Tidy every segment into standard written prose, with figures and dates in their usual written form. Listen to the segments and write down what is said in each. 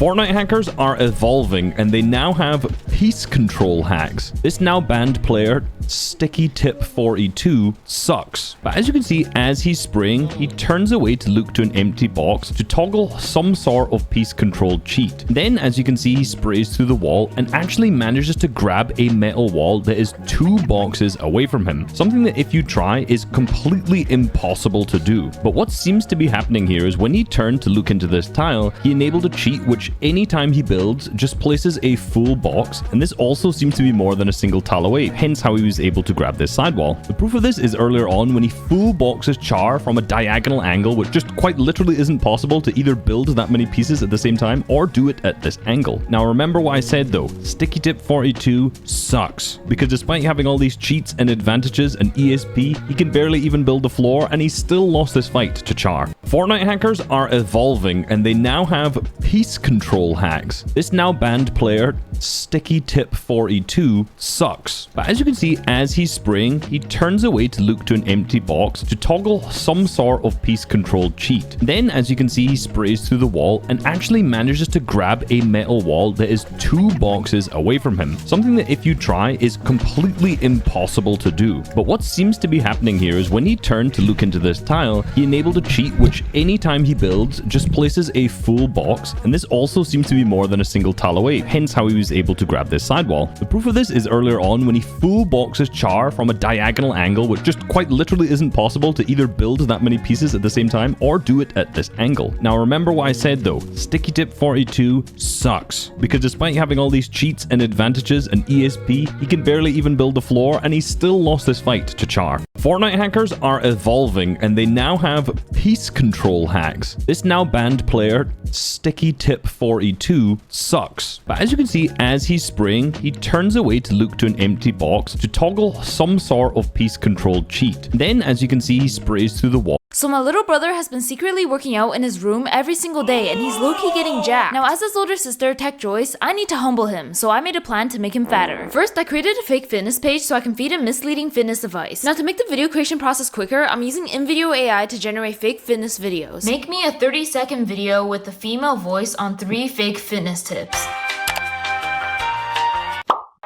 Fortnite hackers are evolving and they now have peace control hacks. This now banned player, Sticky Tip 42, sucks. But as you can see, as he's spraying, he turns away to look to an empty box to toggle some sort of peace control cheat. Then, as you can see, he sprays through the wall and actually manages to grab a metal wall that is 2 boxes away from him. Something that if you try is completely impossible to do. But what seems to be happening here is when he turned to look into this tile, he enabled a cheat which anytime he builds just places a full box, and this also seems to be more than a single tile away, hence how he was able to grab this sidewall. The proof of this is earlier on when he full boxes Char from a diagonal angle, which just quite literally isn't possible to either build that many pieces at the same time or do it at this angle. Now remember what I said though, Sticky Tip 42 sucks, because despite having all these cheats and advantages and ESP, he can barely even build the floor and he still lost this fight to Char. Fortnite hackers are evolving and they now have peace control hacks. This now banned player, Sticky Tip 42, sucks. But as you can see, as he's spraying, he turns away to look to an empty box to toggle some sort of peace control cheat. Then, as you can see, he sprays through the wall and actually manages to grab a metal wall that is 2 boxes away from him. Something that if you try is completely impossible to do. But what seems to be happening here is when he turned to look into this tile, he enabled a cheat which anytime he builds just places a full box, and this also seems to be more than a single tile away, hence how he was able to grab this sidewall. The proof of this is earlier on when he full boxes Char from a diagonal angle, which just quite literally isn't possible to either build that many pieces at the same time or do it at this angle. Now remember what I said though, Sticky Tip 42 sucks, because despite having all these cheats and advantages and ESP, he can barely even build the floor and he still lost this fight to Char. Fortnite hackers are evolving and they now have peace control hacks. This now banned player, Sticky Tip 42, sucks. But as you can see, as he's spraying, he turns away to look to an empty box to toggle some sort of peace control cheat. Then, as you can see, he sprays through the wall. So my little brother has been secretly working out in his room every single day and he's low-key getting jacked. Now as his older sister, Tech Joyce, I need to humble him, so I made a plan to make him fatter. First, I created a fake fitness page so I can feed him misleading fitness advice. Now to make the video creation process quicker, I'm using in-video AI to generate fake fitness videos. Make me a 30-second video with a female voice on 3 fake fitness tips.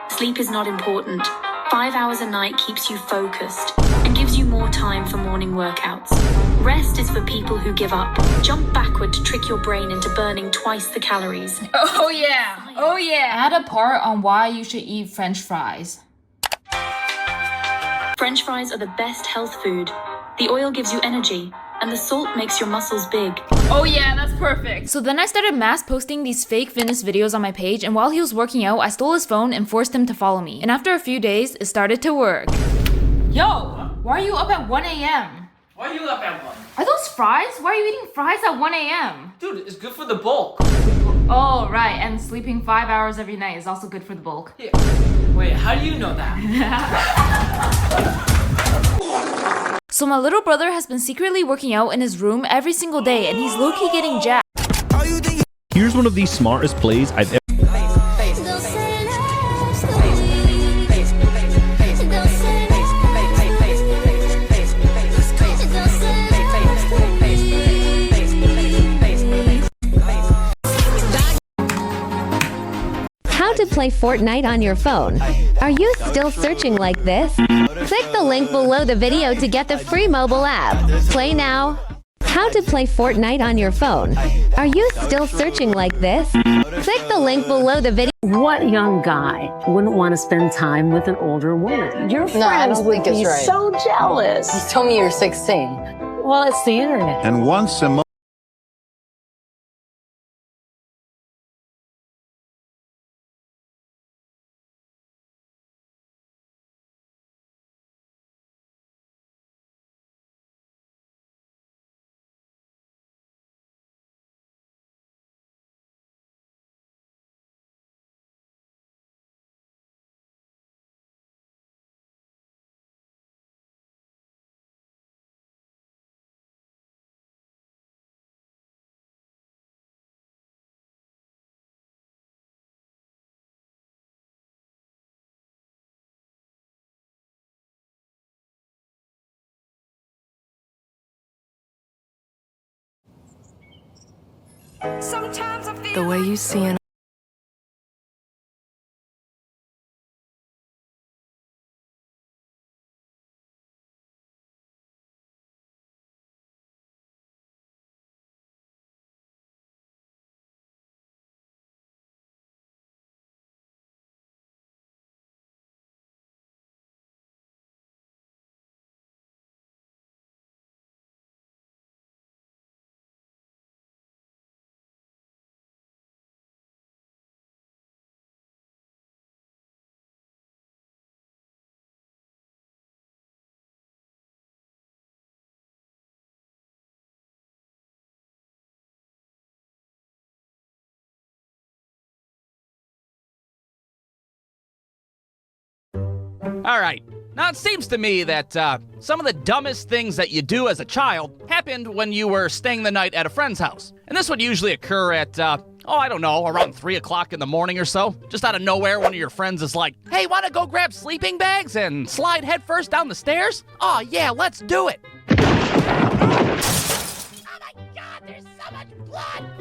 Sleep is not important. 5 hours a night keeps you focused and gives you more time for morning workouts. Rest is for people who give up. Jump backward to trick your brain into burning twice the calories. Oh yeah! Oh yeah! Add a part on why you should eat French fries. French fries are the best health food. The oil gives you energy, and the salt makes your muscles big. Oh yeah, that's perfect. So then I started mass posting these fake fitness videos on my page, and while he was working out, I stole his phone and forced him to follow me. And after a few days, it started to work. Yo, why are you up at 1 a.m.? Why are you up at 1? Are those fries? Why are you eating fries at 1 a.m.? Dude, it's good for the bulk. Oh, right, and sleeping 5 hours every night is also good for the bulk. Yeah. Wait, how do you know that? So my little brother has been secretly working out in his room every single day and he's low-key getting jacked. Here's one of the smartest plays I've ever. How to play Fortnite on your phone. Are you still searching like this? Click the link below the video to get the free mobile app. Play now. How to play Fortnite on your phone. Are you still searching like this? Click the link below the video. What young guy wouldn't want to spend time with an older woman? Your No, I friends don't would think it's be right. so jealous. Just tell me you're 16. Well, it's the internet. And once a month. The way you see an All right. Now, it seems to me that some of the dumbest things that you do as a child happened when you were staying the night at a friend's house. And this would usually occur at, I don't know, around 3 o'clock in the morning or so. Just out of nowhere, one of your friends is like, hey, want to go grab sleeping bags and slide headfirst down the stairs? Oh, yeah, let's do it.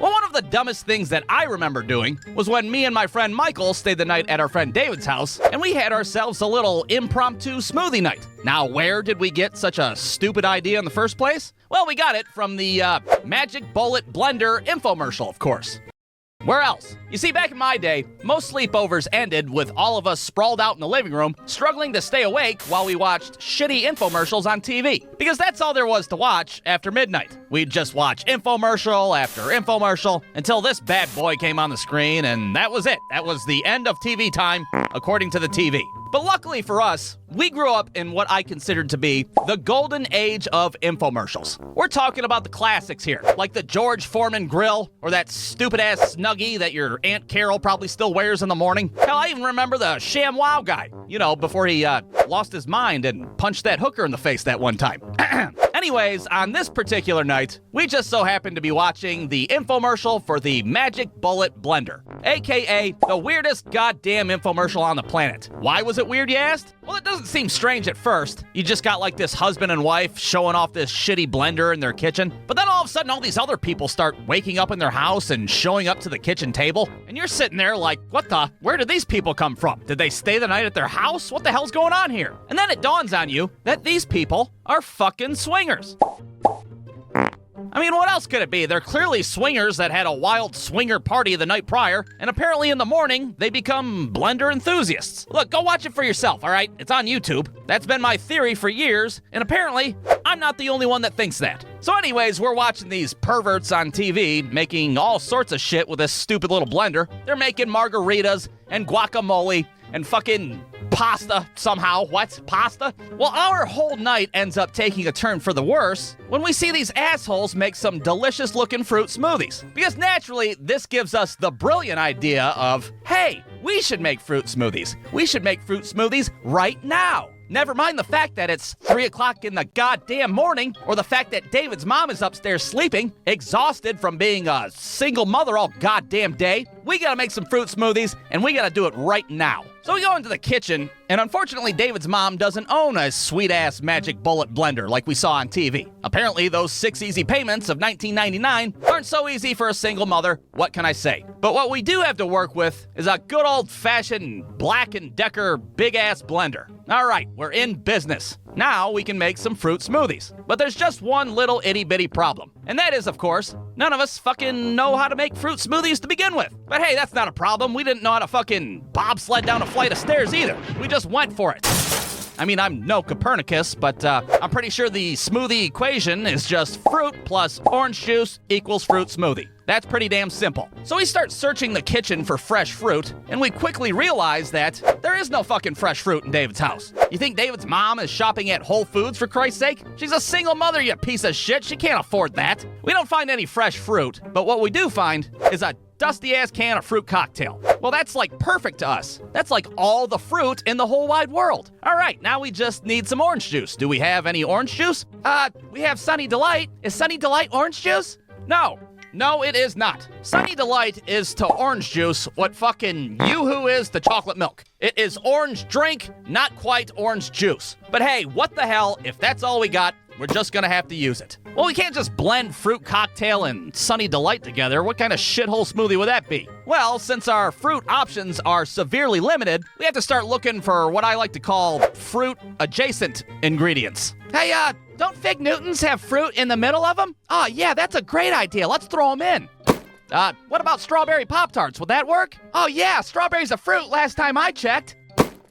Well, one of the dumbest things that I remember doing was when me and my friend Michael stayed the night at our friend David's house, and we had ourselves a little impromptu smoothie night. Now, where did we get such a stupid idea in the first place? Well, we got it from the Magic Bullet Blender infomercial, of course. Where else? You see, back in my day, most sleepovers ended with all of us sprawled out in the living room, struggling to stay awake while we watched shitty infomercials on TV. Because that's all there was to watch after midnight. We'd just watch infomercial after infomercial until this bad boy came on the screen, and that was it. That was the end of TV time, according to the TV. But luckily for us, we grew up in what I considered to be the golden age of infomercials. We're talking about the classics here, like the George Foreman grill, or that stupid-ass Snuggie that your Aunt Carol probably still wears in the morning. Hell, I even remember the ShamWow guy, you know, before he lost his mind and punched that hooker in the face that one time. Anyways, on this particular night, we just so happened to be watching the infomercial for the Magic Bullet Blender, aka the weirdest goddamn infomercial on the planet. Why was it weird, you asked? Well, it doesn't seem strange at first. You just got like this husband and wife showing off this shitty blender in their kitchen, but then all of a sudden all these other people start waking up in their house and showing up to the kitchen table, and you're sitting there like, what the? Where did these people come from? Did they stay the night at their house? What the hell's going on here? And then it dawns on you that these people are fucking swingers. I mean, what else could it be? They're clearly swingers that had a wild swinger party the night prior, and apparently in the morning, they become blender enthusiasts. Look, go watch it for yourself, all right? It's on YouTube. That's been my theory for years, and apparently, I'm not the only one that thinks that. So anyways, we're watching these perverts on TV making all sorts of shit with this stupid little blender. They're making margaritas and guacamole and fucking pasta somehow. What? Pasta? Well, our whole night ends up taking a turn for the worse when we see these assholes make some delicious looking fruit smoothies. Because naturally, this gives us the brilliant idea of, hey, we should make fruit smoothies. We should make fruit smoothies right now. Never mind the fact that it's 3 o'clock in the goddamn morning, or the fact that David's mom is upstairs sleeping, exhausted from being a single mother all goddamn day. We gotta make some fruit smoothies, and we gotta do it right now. So we go into the kitchen, and unfortunately David's mom doesn't own a sweet-ass Magic Bullet blender like we saw on TV. Apparently those 6 easy payments of $19.99 aren't so easy for a single mother, what can I say? But what we do have to work with is a good old-fashioned Black & Decker big-ass blender. Alright, we're in business. Now we can make some fruit smoothies. But there's just one little itty-bitty problem. And that is, of course, none of us fucking know how to make fruit smoothies to begin with. But hey, that's not a problem. We didn't know how to fucking bobsled down a flight of stairs either. We just went for it. I mean, I'm no Copernicus, but I'm pretty sure the smoothie equation is just fruit plus orange juice equals fruit smoothie. That's pretty damn simple. So we start searching the kitchen for fresh fruit, and we quickly realize that there is no fucking fresh fruit in David's house. You think David's mom is shopping at Whole Foods, for Christ's sake? She's a single mother, you piece of shit. She can't afford that. We don't find any fresh fruit, but what we do find is a dusty-ass can of fruit cocktail. Well, that's like perfect to us. That's like all the fruit in the whole wide world. All right, now we just need some orange juice. Do we have any orange juice? We have Sunny Delight. Is Sunny Delight orange juice? No, it is not. Sunny Delight is to orange juice what fucking Yoo-Hoo is to chocolate milk. It is orange drink, not quite orange juice. But hey, what the hell, if that's all we got, we're just gonna have to use it. Well, we can't just blend fruit cocktail and sunny delight together. What kind of shithole smoothie would that be? Well, since our fruit options are severely limited, we have to start looking for what I like to call fruit-adjacent ingredients. Hey, don't Fig Newtons have fruit in the middle of them? Oh, yeah, that's a great idea. Let's throw them in. What about strawberry Pop-Tarts? Would that work? Oh, yeah, strawberry's a fruit last time I checked.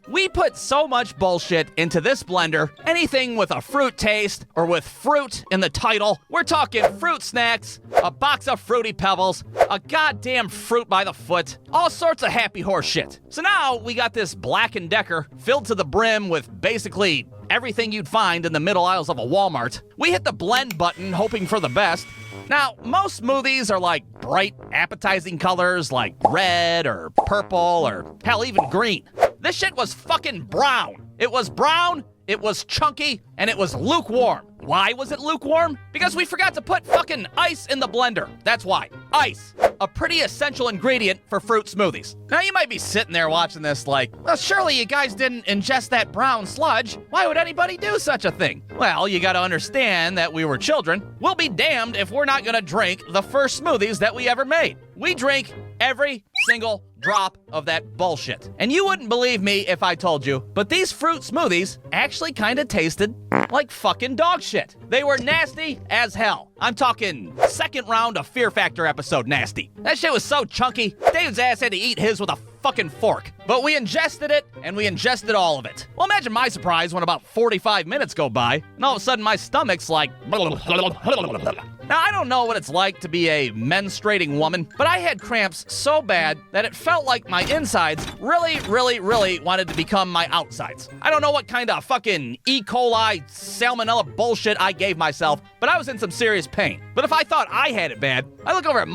We put so much bullshit into this blender, anything with a fruit taste or with fruit in the title. We're talking fruit snacks, a box of Fruity Pebbles, a goddamn fruit by the foot, all sorts of happy horse shit. So now we got this Black & Decker filled to the brim with basically everything you'd find in the middle aisles of a Walmart. We hit the blend button hoping for the best. Now, most smoothies are like bright, appetizing colors like red or purple or hell, even green. This shit was fucking brown. It was brown, it was chunky, and it was lukewarm. Why was it lukewarm? Because we forgot to put fucking ice in the blender. That's why. Ice. A pretty essential ingredient for fruit smoothies. Now you might be sitting there watching this like, well, surely you guys didn't ingest that brown sludge. Why would anybody do such a thing? Well, you gotta understand that we were children. We'll be damned if we're not gonna drink the first smoothies that we ever made. We drink every single drop of that bullshit. And you wouldn't believe me if I told you, but these fruit smoothies actually kind of tasted like fucking dog shit. They were nasty as hell. I'm talking second round of Fear Factor episode nasty. That shit was so chunky, Dave's ass had to eat his with a fucking fork. But we ingested it, and we ingested all of it. Well, imagine my surprise when about 45 minutes go by, and all of a sudden my stomach's like... Now, I don't know what it's like to be a menstruating woman, but I had cramps so bad that it felt like my insides really wanted to become my outsides. I don't know what kind of fucking E. coli salmonella bullshit I gave myself, but I was in some serious pain. But if I thought I had it bad, I look over at